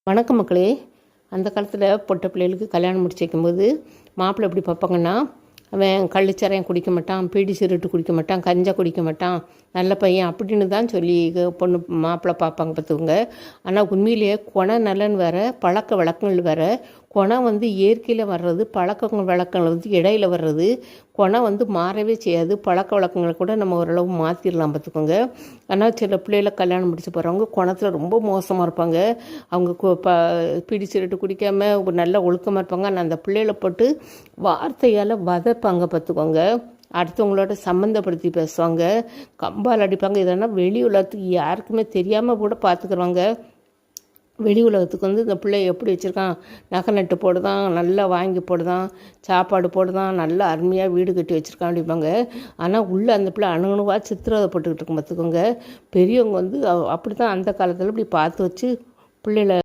வணக்கம் மக்களே. அந்த காலத்தில் பொட்டை பிள்ளைகளுக்கு கல்யாணம் முடிச்சு வைக்கும்போது மாப்பிள்ளை எப்படி பார்ப்பாங்கன்னா, அவன் கள்ளுச்சாராயம் குடிக்க மாட்டான், பீடி சிகரெட்டு குடிக்க மாட்டான், கஞ்சா குடிக்க மாட்டான், நல்ல பையன் அப்படின்னு தான் சொல்லி பொண்ணு மாப்பிள்ளை பார்ப்பாங்க பார்த்துக்கோங்க. ஆனால் உண்மையிலேயே குணம் நலன் வேறு, பழக்க வழக்கங்கள் வேறு. குணம் இயற்கையில் வர்றது, பழக்க வழக்கங்கள் இடையில வர்றது. குணம் மாறவே செய்யாது, பழக்க வழக்கங்களை கூட நம்ம ஓரளவு மாற்றிடலாம் பார்த்துக்கோங்க. ஆனால் சில பிள்ளைகளை கல்யாணம் முடிச்சு போகிறவங்க குணத்தில் ரொம்ப மோசமாக இருப்பாங்க. அவங்க பீடி சிகரெட்டு குடிக்காமல் ஒரு நல்ல ஒழுக்கமாக இருப்பாங்க. ஆனால் அந்த பிள்ளைகளை போட்டு வார்த்தையால் வதைப்பாங்க பார்த்துக்கோங்க. அடுத்தவங்களோட சம்மந்தப்படுத்தி பேசுவாங்க, கம்பால் அடிப்பாங்க. இதெல்லாம் வெளி உலகத்துக்கு யாருக்குமே தெரியாமல் கூட பார்த்துக்குறவாங்க. வெளி உலகத்துக்கு இந்த பிள்ளை எப்படி வச்சுருக்கான், நகை நட்டு போடுதான், நல்லா வாங்கி போடுதான், சாப்பாடு போடுதான், நல்லா அருமையாக வீடு கட்டி வச்சுருக்கான் அப்படிம்பாங்க. ஆனால் உள்ளே அந்த பிள்ளை அணுகுணுவாக சித்திரவதைப்பட்டுக்கிட்டு இருக்கும் பார்த்துக்கோங்க. பெரியவங்க அப்படி தான் அந்த காலத்தில் இப்படி பார்த்து வச்சு பிள்ளைகளை